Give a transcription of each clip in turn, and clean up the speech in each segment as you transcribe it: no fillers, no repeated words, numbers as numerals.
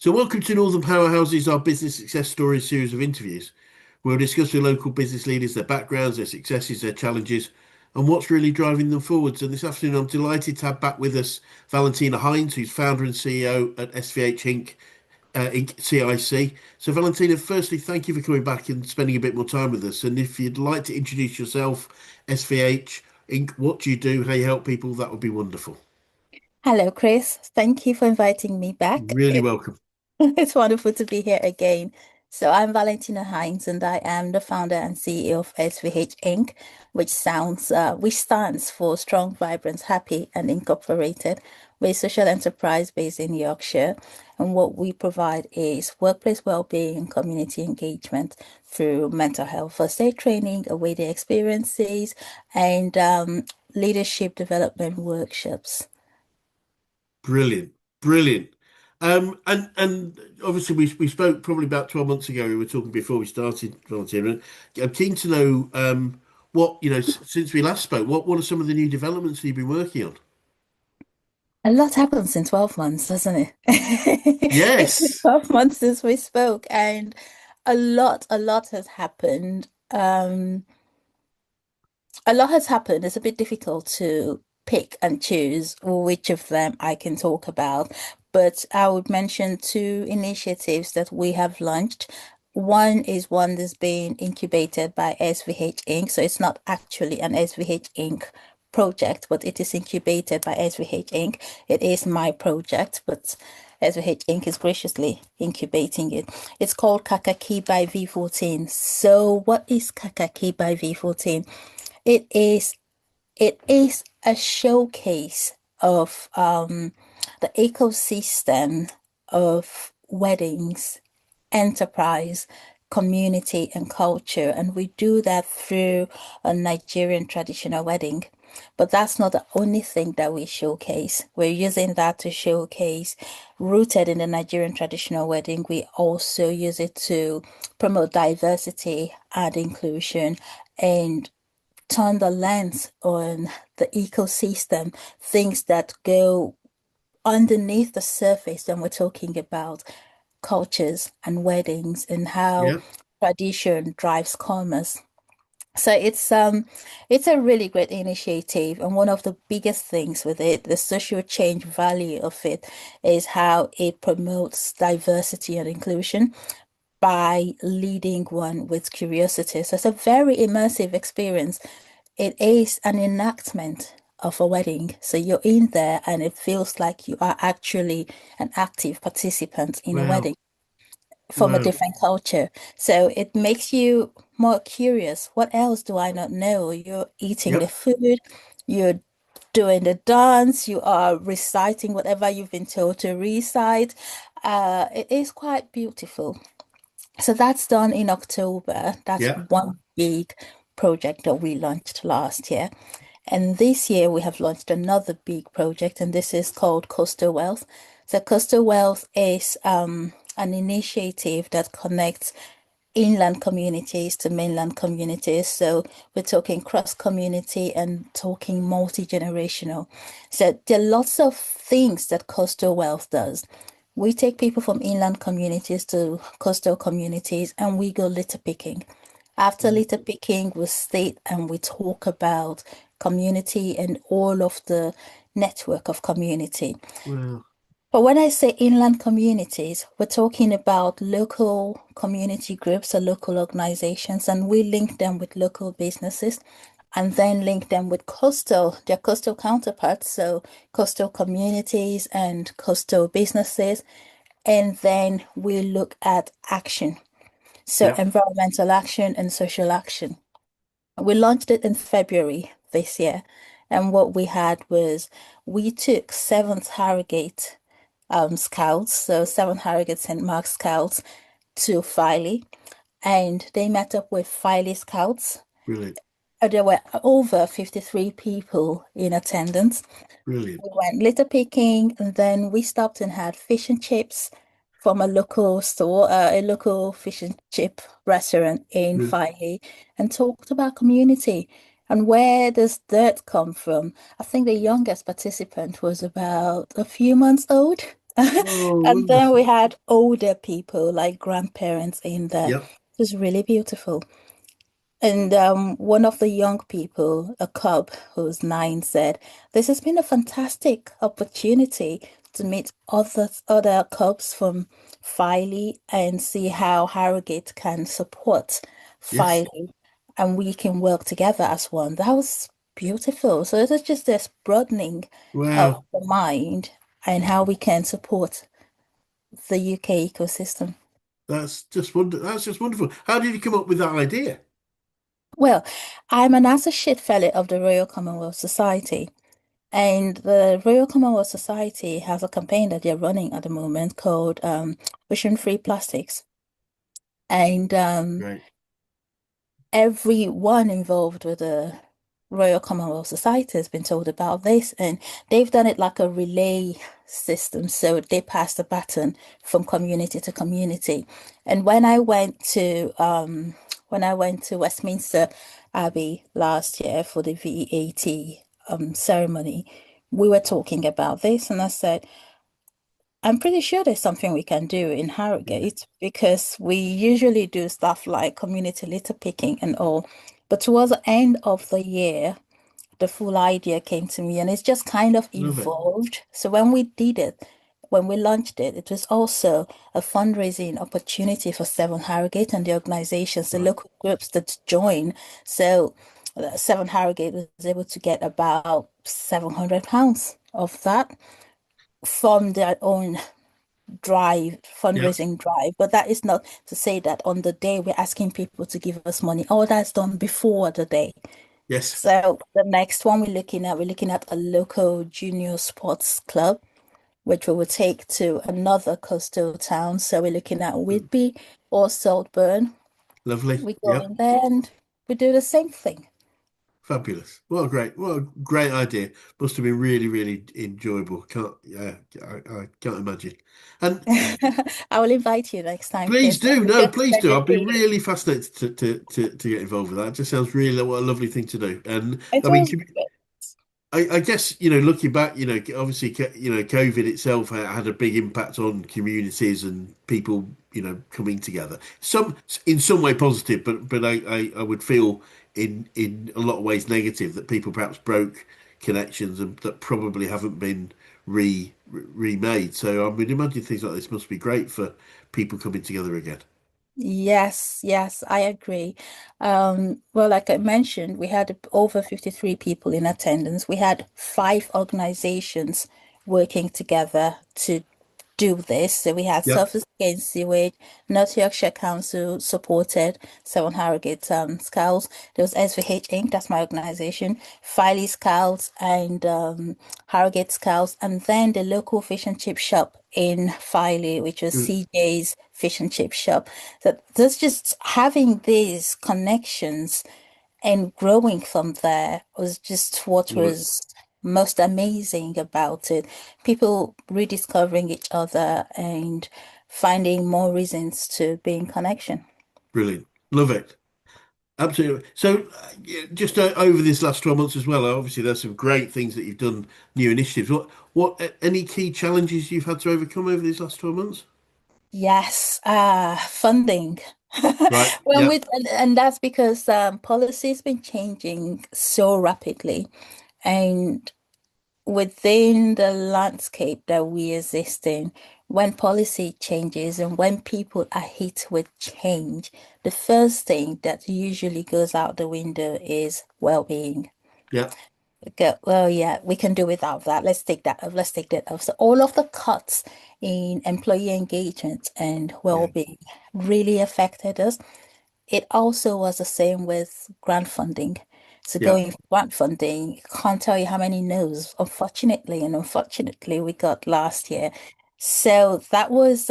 So, welcome to Northern Powerhouses, our business success stories series of interviews. We'll discuss with local business leaders, their backgrounds, their successes, their challenges, and what's really driving them forwards. And this afternoon, I'm delighted to have back with us Valentina Hynes, who's founder and CEO at SVH Inc. CIC. So, Valentina, firstly, thank you for coming back and spending a bit more time with us. And if you'd like to introduce yourself, SVH Inc., what do you do, how you help people, that would be wonderful. Hello, Chris. Thank you for inviting me back. Really welcome. It's wonderful to be here again. So, I'm Valentina Hynes, and I am the founder and CEO of SVH Inc., which stands for Strong, Vibrant, Happy, and Incorporated. We're a social enterprise based in Yorkshire, and what we provide is workplace well-being and community engagement through mental health first aid training, away day experiences, and leadership development workshops. Brilliant, brilliant. And obviously we spoke probably about 12 months ago. We were talking before we started, Valentina. I'm keen to know what, since we last spoke, what are some of the new developments that you've been working on? A lot happens in 12 months, doesn't it? It's been Yes. 12 months since we spoke, and a lot has happened. A lot has happened. It's a bit difficult to pick and choose which of them I can talk about, but I would mention two initiatives that we have launched. One is one that's being incubated by SVH Inc. So it's not actually an SVH Inc. project, but it is incubated by SVH Inc. It is my project, but SVH Inc. is graciously incubating it. It's called Kakaki by V14. So what is Kakaki by V14? It is it is a showcase of the ecosystem of weddings, enterprise, community, and culture. And we do that through a Nigerian traditional wedding. But that's not the only thing that we showcase. We're using that to showcase rooted in the Nigerian traditional wedding. We also use it to promote diversity and inclusion and turn the lens on the ecosystem, things that go underneath the surface when we're talking about cultures and weddings and how Yeah. tradition drives commerce. So it's a really great initiative, and one of the biggest things with it, the social change value of it, is how it promotes diversity and inclusion by leading one with curiosity. So it's a very immersive experience. It is an enactment of a wedding. So you're in there and it feels like you are actually an active participant in a Wow. wedding from a Wow. different culture. So it makes you more curious. What else do I not know? You're eating the Yep. food, you're doing the dance, you are reciting whatever you've been told to recite. It is quite beautiful. So that's done in October. That's Yeah. one big project that we launched last year. And this year we have launched another big project, and this is called Coastal Wealth. So Coastal Wealth is an initiative that connects inland communities to mainland communities. So we're talking cross community and talking multi-generational. So there are lots of things that Coastal Wealth does. We take people from inland communities to coastal communities and we go litter picking. After litter picking, we sit and we talk about community and all of the network of community. Wow. But when I say inland communities, we're talking about local community groups or local organizations, and we link them with local businesses and then link them with their coastal counterparts, so coastal communities and coastal businesses. And then we look at action, so Yeah. environmental action and social action. We launched it in February this year, and what we had was we took Seventh Harrogate scouts, so Seventh Harrogate St. Mark's scouts to Filey, and they met up with Filey scouts. Brilliant. There were over 53 people in attendance. Brilliant. We went litter picking, and then we stopped and had fish and chips from a local store, a local fish and chip restaurant in Brilliant. Filey, and talked about community and where does dirt come from. I think the youngest participant was about a few months old. Oh, And then we wonderful. had older people like grandparents in there. It Yep. was really beautiful. And one of the young people, a cub who's 9, said, "This has been a fantastic opportunity to meet other cubs from Filey and see how Harrogate can support Yes. Filey and we can work together as one." That was beautiful. So it was just this broadening of Wow. the mind and how we can support the UK ecosystem. That's just wonderful. How did you come up with that idea? Well, I'm an associate fellow of the Royal Commonwealth Society, and the Royal Commonwealth Society has a campaign that they're running at the moment called Ocean Free Plastics. And Great. everyone involved with the Royal Commonwealth Society has been told about this, and they've done it like a relay system. So they pass the baton from community to community. And when I went to Westminster Abbey last year for the VAT ceremony, we were talking about this, and I said, I'm pretty sure there's something we can do in Yeah. Harrogate because we usually do stuff like community litter picking and all. But towards the end of the year, the full idea came to me and it's just kind of Love it. evolved. So when we did it, when we launched it, it was also a fundraising opportunity for Seven Harrogate and the organizations, the Right. local groups that join. So Seven Harrogate was able to get about £700 of that from their own Yep. fundraising drive. But that is not to say that on the day we're asking people to give us money. All that's done before the day. Yes. So the next one we're looking at a local junior sports club, which we will take to another coastal town. So we're looking at Whitby or Saltburn. Lovely. We go Yep. in there and we do the same thing. Fabulous. What a great idea. Must have been really, really enjoyable. Can't, yeah, I can't imagine. And I will invite you next time, please Chris. do. We No, go please send do. it I'd to be you. really fascinated to get involved with that. It just sounds really like what a lovely thing to do. And It I mean, was good. I guess, looking back, obviously, COVID itself had a big impact on communities and people, coming together. In some way positive, but I would feel in a lot of ways negative that people perhaps broke connections and that probably haven't been remade. So I would imagine things like this must be great for people coming together again. Yes, yes, I agree. Well, like I mentioned, we had over 53 people in attendance. We had 5 organizations working together to do this. So we had Yep. Surface Against Sewage, North Yorkshire Council supported Seven Harrogate Scouts. There was SVH Inc., that's my organization, Filey Scouts and Harrogate Scouts, and then the local fish and chip shop in Filey, which was Good. CJ's Fish and Chip Shop. So that's just having these connections and growing from there was just what Love it. was most amazing about it. People rediscovering each other and finding more reasons to be in connection. Brilliant. Love it. Absolutely. So, yeah, just over this last 12 months as well, obviously there's some great things that you've done, new initiatives. Any key challenges you've had to overcome over these last 12 months? Yes, funding. Right. When Yeah. we and that's because policy's been changing so rapidly, and within the landscape that we exist in, when policy changes and when people are hit with change, the first thing that usually goes out the window is well-being. Yeah. Go, well, yeah, we can do without that. Let's take that off. Let's take that off. So all of the cuts in employee engagement and Yeah. well-being really affected us. It also was the same with grant funding. So Yeah. going for grant funding, can't tell you how many no's, unfortunately, we got last year. So that was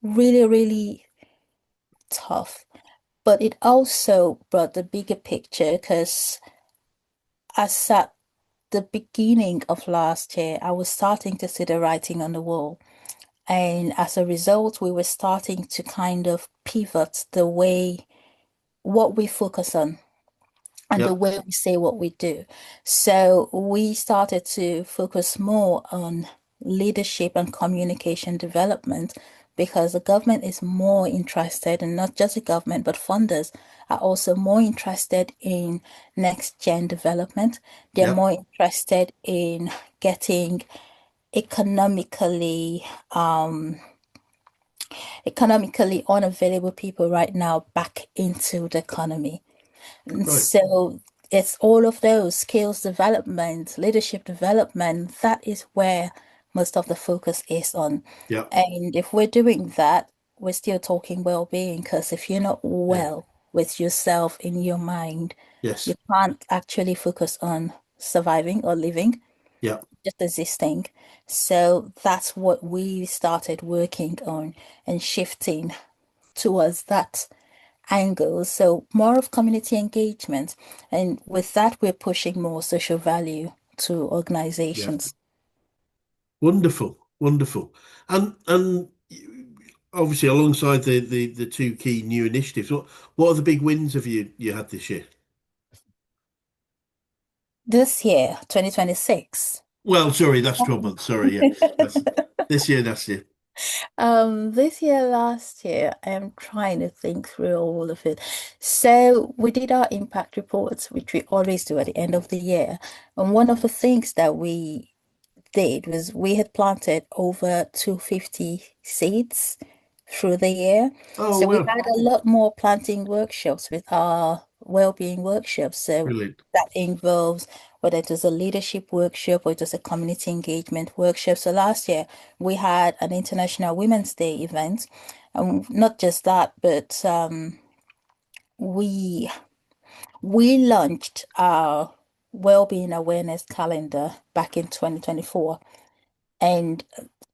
really, really tough. But it also brought the bigger picture because as at the beginning of last year, I was starting to see the writing on the wall. And as a result, we were starting to kind of pivot the way what we focus on and Yeah. the way we say what we do. So we started to focus more on leadership and communication development because the government is more interested, and not just the government, but funders are also more interested in next gen development. They're Yeah. more interested in getting economically economically unavailable people right now back into the economy. And Right. so it's all of those skills development, leadership development, that is where most of the focus is on. Yeah. And if we're doing that, we're still talking well-being, because if you're not Yeah. well with yourself in your mind, you Yes. can't actually focus on surviving or living, Yeah. just existing. So that's what we started working on and shifting towards that angle. So more of community engagement. And with that, we're pushing more social value to Yeah. organizations. Wonderful. Wonderful. And obviously alongside the two key new initiatives, what are the big wins have you had this year? This year, 2026. Well, sorry, that's 12 months. Sorry, yeah. That's this year, that's it. This year, last year, I am trying to think through all of it. So we did our impact reports, which we always do at the end of the year. And one of the things that we did was we had planted over 250 seeds through the year. Oh So we well. had a lot more planting workshops with our well-being workshops. So Brilliant. that involves whether it was a leadership workshop or it was a community engagement workshop. So last year we had an International Women's Day event. And not just that, but we we launched our well-being awareness calendar back in 2024. And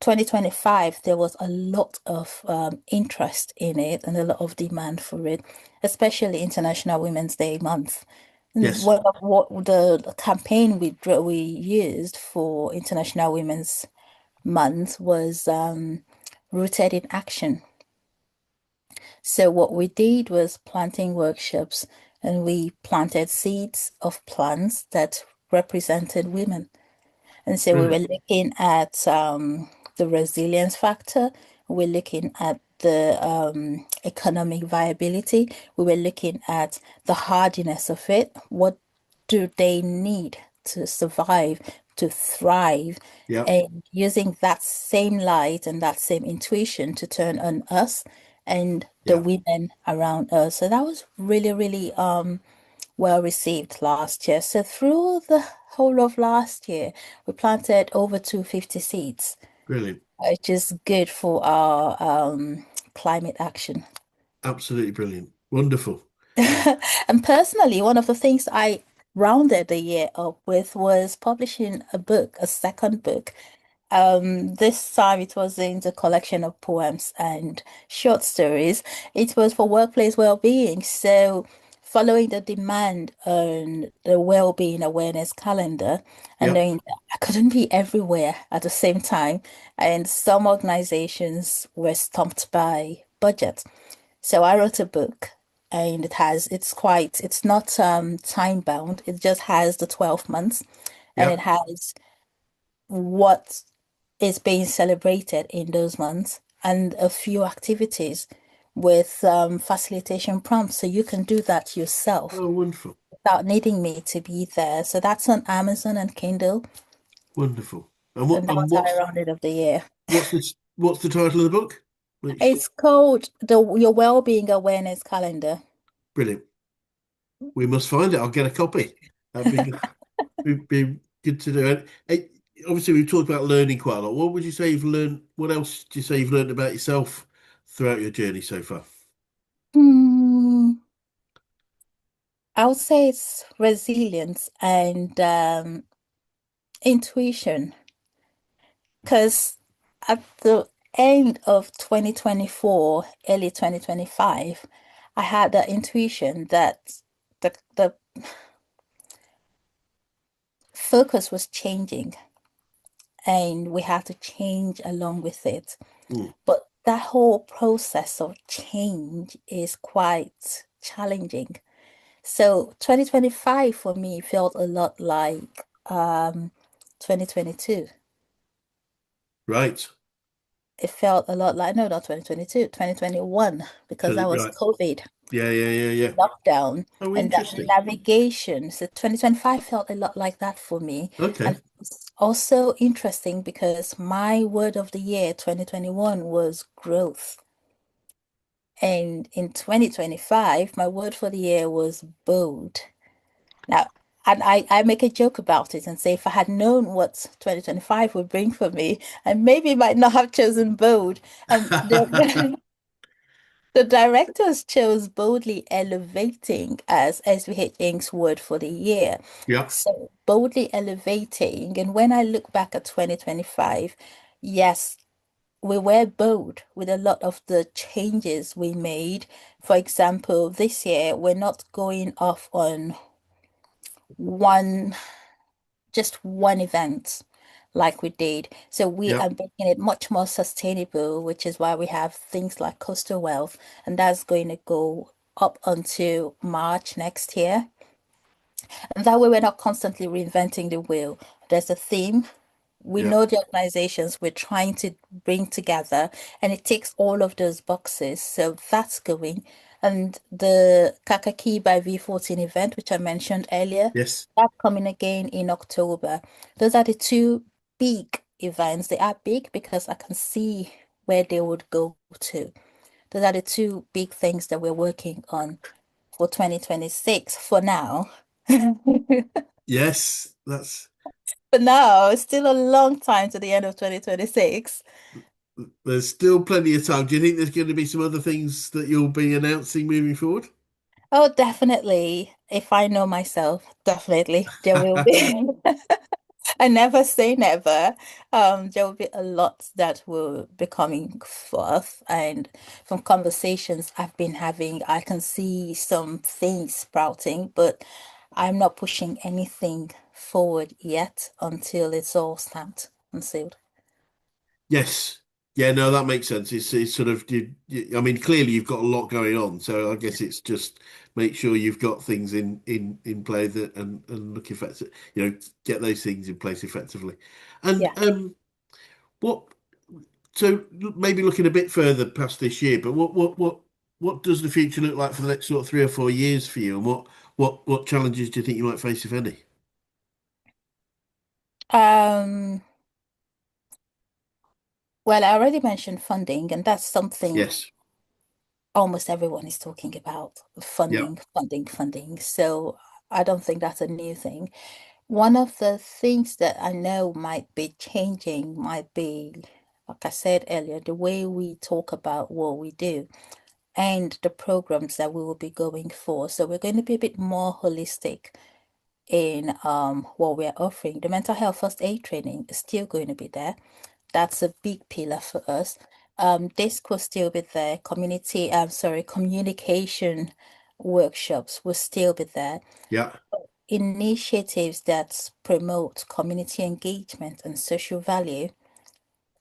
2025, there was a lot of interest in it and a lot of demand for it, especially International Women's Day month. And Yes. what the campaign we used for International Women's Month was rooted in action. So what we did was planting workshops, and we planted seeds of plants that represented women. And so we were Brilliant. looking at the resilience factor. We're looking at the economic viability. We were looking at the hardiness of it. What do they need to survive, to thrive? Yeah. And using that same light and that same intuition to turn on us and the Yeah. women around us. So that was really, really well received last year. So through the whole of last year, we planted over 250 seeds, Brilliant. which is good for our climate action. Absolutely brilliant. Wonderful. And personally, one of the things I rounded the year up with was publishing a book, a second book. This time it wasn't a collection of poems and short stories. It was for workplace well-being. So, following the demand on the well-being awareness calendar, and Yeah. knowing that I couldn't be everywhere at the same time, and some organizations were stumped by budget. So I wrote a book, and it's not time bound. It just has the 12 months, and Yeah. it has what is being celebrated in those months, and a few activities with facilitation prompts. So you can do that yourself Oh, wonderful. without needing me to be there. So that's on Amazon and Kindle. Wonderful. And what And that and was how I rounded of the year. what's the title of the book? Which It's called the Your Wellbeing Awareness Calendar. brilliant. We must find it. I'll get a copy. That'd be good. Be good to do it. Obviously, we've talked about learning quite a lot. What would you say you've learned? What else do you say you've learned about yourself throughout your journey so far? Hmm, I would say it's resilience and intuition. Because at the end of 2024, early 2025, I had the intuition that the focus was changing and we had to change along with it. Mm, But that whole process of change is quite challenging. So 2025 for me felt a lot like 2022. Right. It felt a lot like, no, not 2022, 2021, because that was Right. COVID Yeah, yeah, yeah, yeah. lockdown, Oh, and that interesting. navigation. So 2025 felt a lot like that for me. And Okay. it's also interesting because my word of the year 2021 was growth. And in 2025, my word for the year was bold. Now, and I make a joke about it and say if I had known what 2025 would bring for me, I maybe might not have chosen bold. The directors chose boldly elevating as SVH Inc.'s word for the year. Yeah. So boldly elevating. And when I look back at 2025, yes, we were bold with a lot of the changes we made. For example, this year we're not going off on one just one event like we did. So we Yeah. are making it much more sustainable, which is why we have things like coastal wealth, and that's going to go up until March next year. And that way we're not constantly reinventing the wheel. There's a theme. We Yeah. know the organizations we're trying to bring together, and it ticks all of those boxes. So that's going. And the Kakaki by V14 event, which I mentioned earlier, Yes. that's coming again in October. Those are the two big events. They are big because I can see where they would go to. Those are the two big things that we're working on for 2026 for now. Yes. That's For now, it's still a long time to the end of 2026. there's still plenty of time. Do you think there's going to be some other things that you'll be announcing moving forward? Oh, definitely. If I know myself, definitely there will be. I never say never. There will be a lot that will be coming forth, and from conversations I've been having, I can see some things sprouting, but I'm not pushing anything forward yet until it's all stamped and sealed. Yes. Yeah, no, that makes sense. It's sort of I mean, clearly you've got a lot going on, so I guess it's just make sure you've got things in play that and look effective, get those things in place effectively. And Yeah. what so maybe looking a bit further past this year, but what does the future look like for the next sort of 3 or 4 years for you, and what challenges do you think you might face, if any? Um, well, I already mentioned funding, and that's something Yes. almost everyone is talking about Yeah. funding, funding, funding. So I don't think that's a new thing. One of the things that I know might be changing might be, like I said earlier, the way we talk about what we do and the programs that we will be going for. So we're going to be a bit more holistic in what we're offering. The mental health first aid training is still going to be there. That's a big pillar for us. This will still be there. Communication workshops will still be there. Yeah. Initiatives that promote community engagement and social value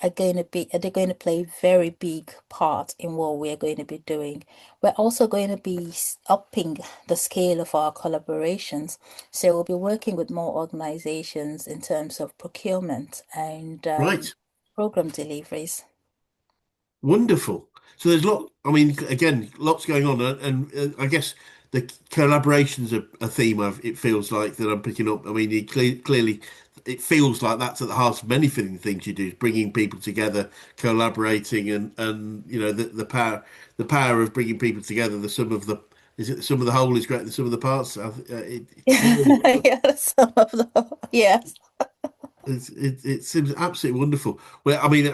they're going to play a very big part in what we're going to be doing. We're also going to be upping the scale of our collaborations. So we'll be working with more organizations in terms of procurement and Right. program deliveries. Wonderful. So there's I mean, again, lots going on, and I guess the collaboration's a theme of it feels like that I'm picking up. I mean, clearly, it feels like that's at the heart of many things you do, bringing people together, collaborating, and the power of bringing people together. The sum of the is it the sum of the whole is greater than the sum of the parts. It's really Yeah, some of the yes. it seems absolutely wonderful. Well, I mean,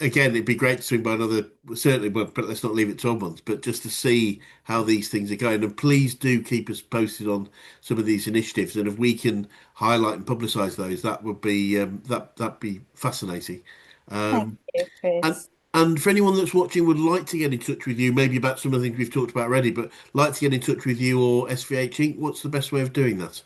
again, it'd be great to swing by another, certainly, but let's not leave it 12 months, but just to see how these things are going. And please do keep us posted on some of these initiatives. And if we can highlight and publicise those, that would be that'd be fascinating. Thank Um, you, and Chris. and for anyone that's watching would like to get in touch with you, maybe about some of the things we've talked about already, but like to get in touch with you or SVH Inc., what's the best way of doing that?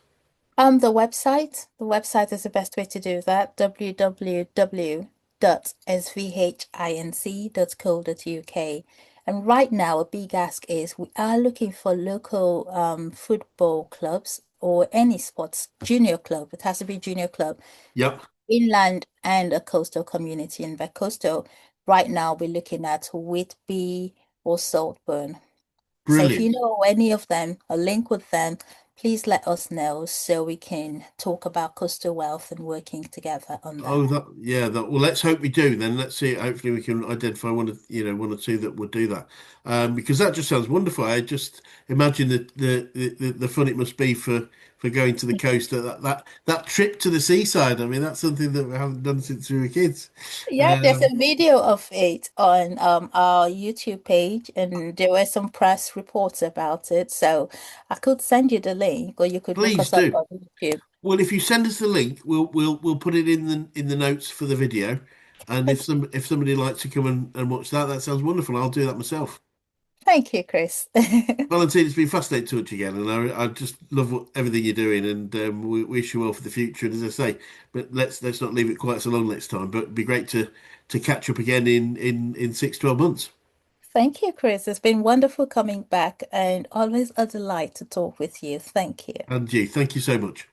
The website is the best way to do that, www.svhinc.co.uk. And right now, a big ask is we are looking for local football clubs or any sports junior club. It has to be junior club Yep. inland and a coastal community. And by coastal, right now we're looking at Whitby or Saltburn. So if you Brilliant. know any of them, a link with them, please let us know so we can talk about coastal wealth and working together on Oh, that. that yeah. That well, let's hope we do. Then let's see. Hopefully, we can identify one or two that would do that, because that just sounds wonderful. I just imagine the fun it must be for going to the coast. That trip to the seaside. I mean, that's something that we haven't done since we were kids. Yeah, there's Um, a video of it on our YouTube page, and there were some press reports about it. So I could send you the link, or you could look please us up do. on YouTube. Well, if you send us the link, we'll put it in the notes for the video. And if somebody likes to come and watch that, that sounds wonderful. I'll do that myself. Thank you, Chris. Valentine, it's been fascinating to talk to you again, and I just love everything you're doing, and we wish you well for the future. And as I say, but let's not leave it quite so long next time. But it'd be great to catch up again in 6, 12 months. Thank you, Chris. It's been wonderful coming back and always a delight to talk with you. Thank you. And you, thank you so much.